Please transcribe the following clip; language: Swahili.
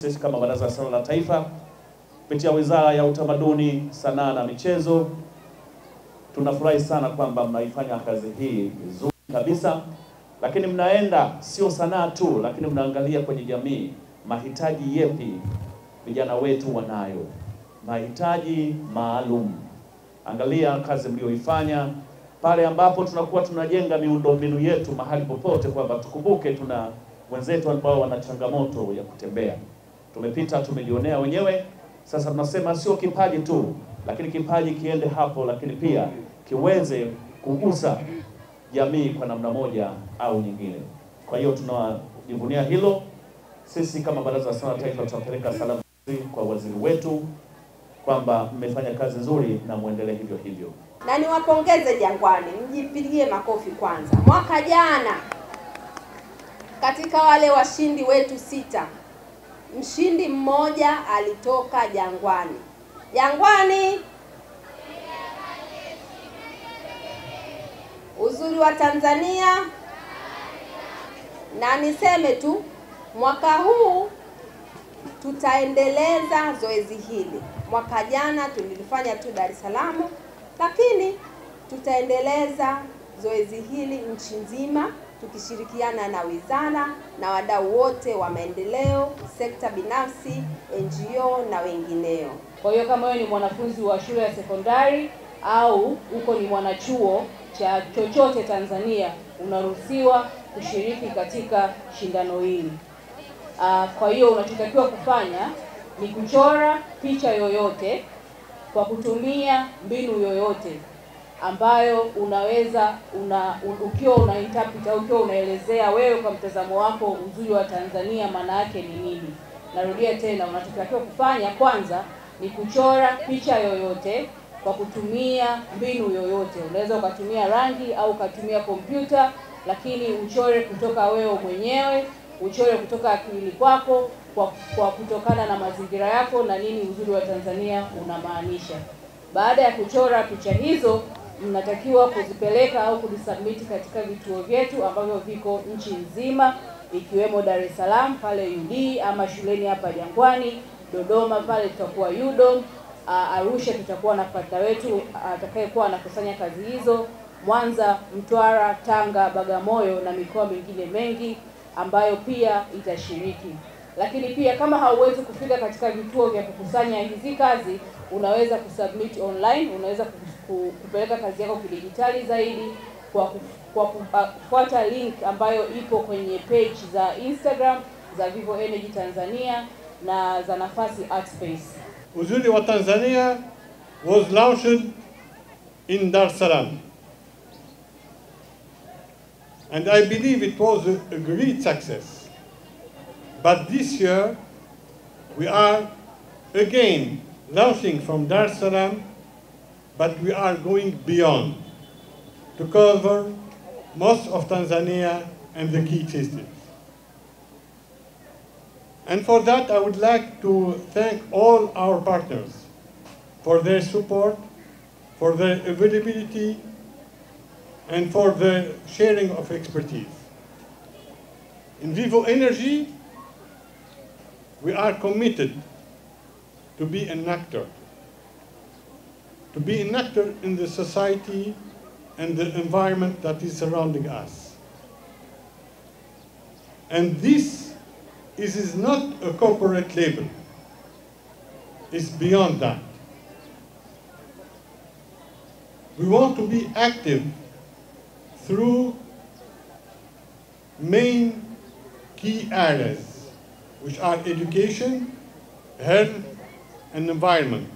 Sisi kama Baraza la Sanaa la Taifa kupitia Wizara ya Utamaduni, Sanaa na Michezo tunafurahi sana kwamba mnaifanya kazi hii vizuri kabisa, lakini mnaenda sio sanaa tu, lakini mnaangalia kwenye jamii mahitaji yepi vijana wetu wanayo, mahitaji maalum. Angalia kazi mlioifanya pale ambapo tunakuwa tunajenga miundombinu yetu mahali popote, kwamba tukumbuke tuna wenzetu ambao wana changamoto ya kutembea. Tumepita tumejionea wenyewe. Sasa tunasema sio kipaji tu, lakini kipaji kiende hapo, lakini pia kiweze kugusa jamii kwa namna moja au nyingine. Kwa hiyo tunajivunia hilo. Sisi kama Baraza la Sanaa la Taifa tutapeleka salamu kwa waziri wetu kwamba mmefanya kazi nzuri na muendelee hivyo hivyo. Na niwapongeze Jangwani, mjipigie makofi kwanza. Mwaka jana katika wale washindi wetu 6, mshindi mmoja alitoka Jangwani. Jangwani, uzuri wa Tanzania. Na niseme tu, mwaka huu tutaendeleza zoezi hili. Mwaka jana tulilifanya tu Dar es Salaam, lakini tutaendeleza zoezi hili nchi nzima, tukishirikiana na wizara na wadau wote wa maendeleo, sekta binafsi, NGO na wengineo. Kwa hiyo kama wewe ni mwanafunzi wa shule ya sekondari au uko ni mwanachuo cha chochote Tanzania, unaruhusiwa kushiriki katika shindano hili. Kwa hiyo unachotakiwa kufanya ni kuchora picha yoyote kwa kutumia mbinu yoyote ambayo unaweza ukiwa unainterpret au ukiwa unaelezea wewe kwa mtazamo wako uzuri wa Tanzania maana yake ni nini. Narudia tena, unachotakiwa kufanya kwanza ni kuchora picha yoyote kwa kutumia mbinu yoyote. Unaweza ukatumia rangi au ukatumia kompyuta, lakini uchore kutoka wewe mwenyewe, uchore kutoka akili kwako, kwa kutokana na mazingira yako na nini uzuri wa Tanzania unamaanisha. Baada ya kuchora picha hizo, mnatakiwa kuzipeleka au kuzisubmit katika vituo vyetu ambavyo viko nchi nzima, ikiwemo Dar es Salaam pale UD, ama shuleni hapa Jangwani, Dodoma pale tutakuwa UDOM, Arusha tutakuwa na partner wetu atakayekuwa anakusanya kazi hizo, Mwanza, Mtwara, Tanga, Bagamoyo na mikoa mingine mengi ambayo pia itashiriki. Lakini pia kama hauwezi kufika katika vituo vya kukusanya hizi kazi, unaweza kusubmit online, unaweza kupeleka kazi yako kidijitali zaidi kwa kufuata link ambayo ipo kwenye page za Instagram za Vivo Energy Tanzania na za Nafasi Art Space. Uzuri wa Tanzania was launched in Dar es Salaam. And I believe it was a great success. But this year, we are again launching from Dar es Salaam, but we are going beyond to cover most of Tanzania and the key cities. And for that, I would like to thank all our partners for their support, for their availability, and for the sharing of expertise. In Vivo Energy, we are committed to be an actor in the society and the environment that is surrounding us. And this is not a corporate label. It's beyond that. We want to be active through main key areas, which are education, health, and environment.